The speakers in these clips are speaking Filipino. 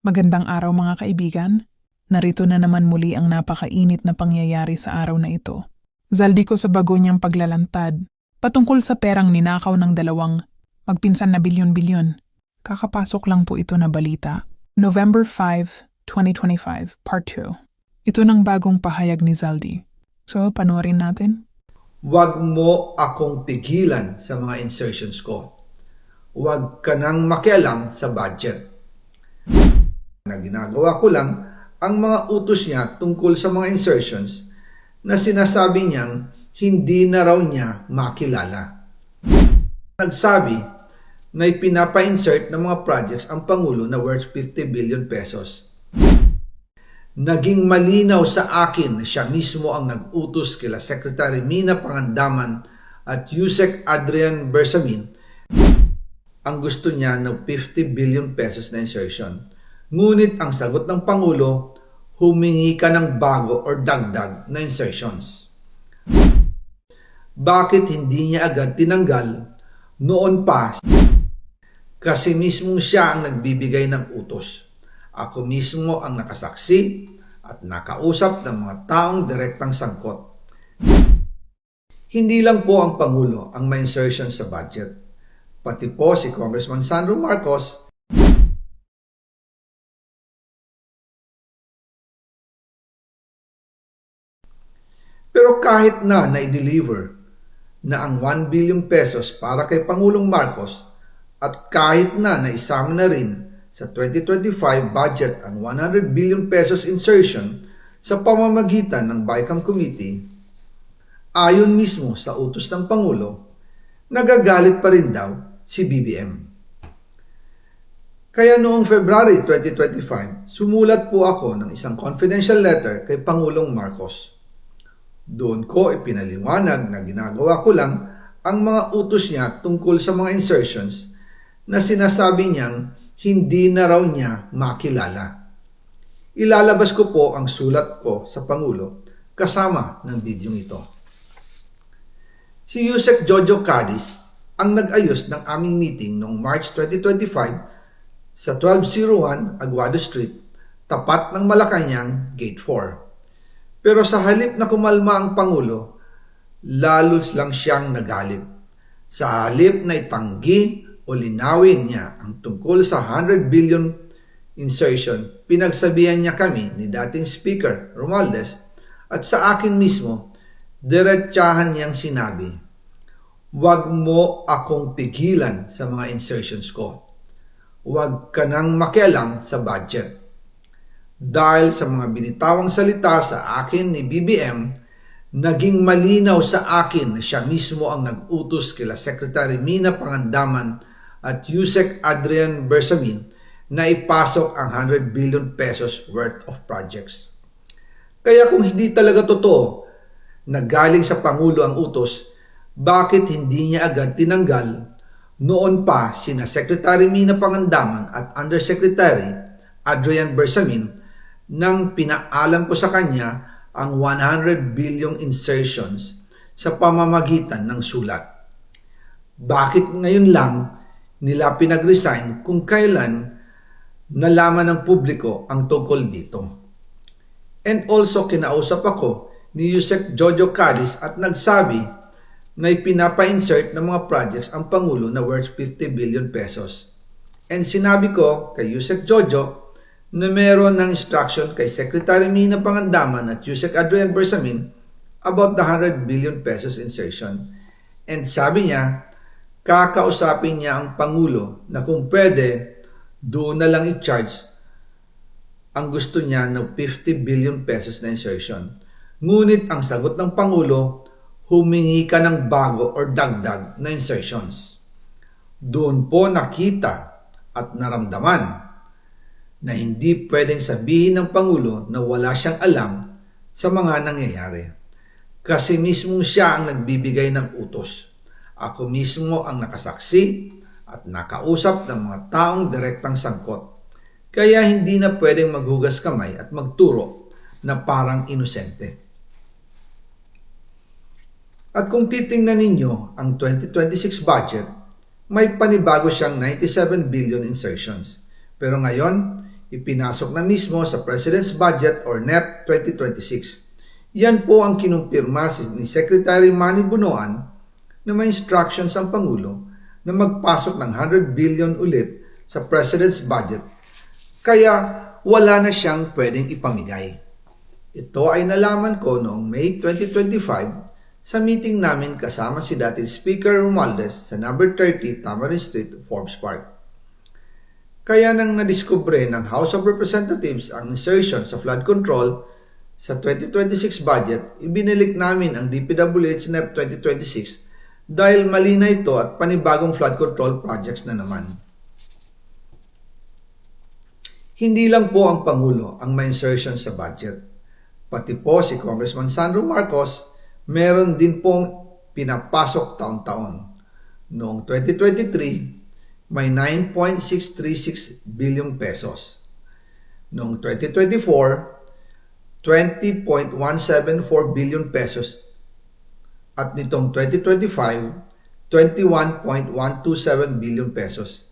Magandang araw mga kaibigan. Narito na naman muli ang napakainit na pangyayari sa araw na ito. Zaldi ko sa bago niyang paglalantad, patungkol sa perang ninakaw ng dalawang magpinsan na bilyon-bilyon. Kakapasok lang po ito na balita. November 5, 2025, Part 2. Ito ng bagong pahayag ni Zaldi. So, panoorin natin. Huwag mo akong pigilan sa mga insertions ko. Huwag ka nang makialam sa budget. Na ginagawa ko lang ang mga utos niya tungkol sa mga insertions na sinasabi niyang hindi na raw niya makilala. Nagsabi na pinapa-insert ng mga projects ang Pangulo na worth 50 billion pesos. Naging malinaw sa akin na siya mismo ang nag-utos kila Secretary Mina Pangandaman at Yusek Adrian Bersamin ang gusto niya ng 50 billion pesos na insertion. Ngunit ang sagot ng Pangulo, humingi ka ng bago or dagdag na insertions. Bakit hindi niya agad tinanggal noon pa? Kasi mismo siya ang nagbibigay ng utos. Ako mismo ang nakasaksi at nakausap ng mga taong direktang sangkot. Hindi lang po ang Pangulo ang may insertion sa budget. Pati po si Congressman Sandro Marcos, pero kahit na i-deliver na ang 1 billion pesos para kay Pangulong Marcos at kahit na isama na rin sa 2025 budget ang 100 billion pesos insertion sa pamamagitan ng BICAM Committee, ayon mismo sa utos ng Pangulo, nagagalit pa rin daw si BBM. Kaya noong February 2025, sumulat po ako ng isang confidential letter kay Pangulong Marcos. Doon ko ipinaliwanag na ginagawa ko lang ang mga utos niya tungkol sa mga insertions na sinasabi niyang hindi na raw niya makilala. Ilalabas ko po ang sulat ko sa Pangulo kasama ng bidyong ito. Si Yusek Jojo Cadiz ang nag-ayos ng aming meeting noong March 2025 sa 1201 Aguado Street, tapat ng Malacanang, Gate 4. Pero sa halip na kumalma ang Pangulo, lalos lang siyang nagalit. Sa halip na itanggi o linawin niya ang tungkol sa 100 billion insertion, pinagsabihan niya kami ni dating Speaker Romualdez at sa akin mismo, diretsahan niyang sinabi, "Huwag mo akong pigilan sa mga insertions ko. Huwag ka nang makialam sa budget." Dahil sa mga binitawang salita sa akin ni BBM, naging malinaw sa akin na siya mismo ang nag-utos kila Secretary Mina Pangandaman at Yusek Adrian Bersamin na ipasok ang 100 billion pesos worth of projects. Kaya kung hindi talaga totoo na galing sa Pangulo ang utos, bakit hindi niya agad tinanggal noon pa sina Secretary Mina Pangandaman at Undersecretary Adrian Bersamin nang pinaalam ko sa kanya ang 100 billion insertions sa pamamagitan ng sulat? Bakit ngayon lang nila pinag-resign kung kailan nalaman ng publiko ang tungkol dito? And also kinausap ako ni Yusek Jojo Cadiz at nagsabi na pinapa-insert ng mga projects ang Pangulo na worth 50 billion pesos. And sinabi ko kay Yusek Jojo na meron ng instruction kay Secretary Mina Pangandaman at Yusek Adrian Bersamin about the 100 billion pesos insertion. And sabi niya, kakausapin niya ang Pangulo na kung pwede, doon na lang i-charge ang gusto niya ng 50 billion pesos na insertion. Ngunit ang sagot ng Pangulo, humingi ka ng bago or dagdag na insertions. Doon po nakita at naramdaman na hindi pwedeng sabihin ng Pangulo na wala siyang alam sa mga nangyayari. Kasi mismo siya ang nagbibigay ng utos. Ako mismo ang nakasaksi at nakausap ng mga taong direktang sangkot. Kaya hindi na pwedeng maghugas kamay at magturo na parang inosente. At kung titingnan ninyo ang 2026 budget, may panibago siyang 97 billion insertions. Pero ngayon, ipinasok na mismo sa President's Budget or NEP 2026. Yan po ang kinumpirma ni Secretary Manny Bunoan na may instructions ang Pangulo na magpasok ng 100 billion ulit sa President's Budget, kaya wala na siyang pwedeng ipamigay. Ito ay nalaman ko noong May 2025 sa meeting namin kasama si dating Speaker Romualdez sa number 30 Tamarin Street, Forbes Park. Kaya nang nadiskubre ng House of Representatives ang insertion sa flood control sa 2026 budget, ibinilik namin ang DPWH NEP 2026 dahil mali na ito at panibagong flood control projects na naman. Hindi lang po ang Pangulo ang may insertion sa budget. Pati po si Congressman Sandro Marcos, meron din pong pinapasok taon-taon. Noong 2023, may 9.636 billion pesos. Noong 2024, 20.174 billion pesos. At nitong 2025, 21.127 billion pesos.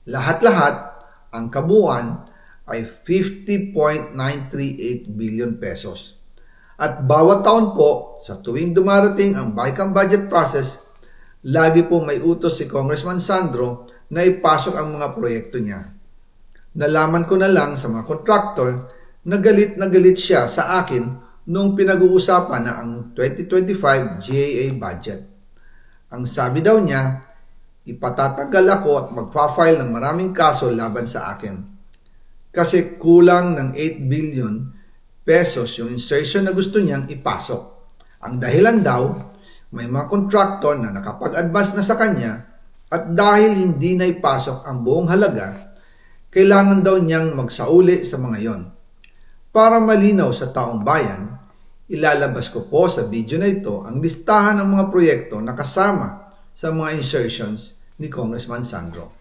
Lahat-lahat, ang kabuuan ay 50.938 billion pesos. At bawat taon po, sa tuwing dumarating ang BICAM budget process, lagi po may utos si Congressman Sandro na ipasok ang mga proyekto niya. Nalaman ko na lang sa mga contractor na galit siya sa akin nung pinag-uusapan na ang 2025 GAA budget. Ang sabi daw niya, ipatatagal ako at magpa-file ng maraming kaso laban sa akin. Kasi kulang ng 8 billion pesos yung insertion na gusto niyang ipasok. Ang dahilan daw, may mga contractor na nakapag-advance na sa kanya at dahil hindi na ipasok ang buong halaga, kailangan daw niyang magsauli sa mga yon. Para malinaw sa taong bayan, ilalabas ko po sa video na ito ang listahan ng mga proyekto na kasama sa mga insertions ni Congressman Sandro.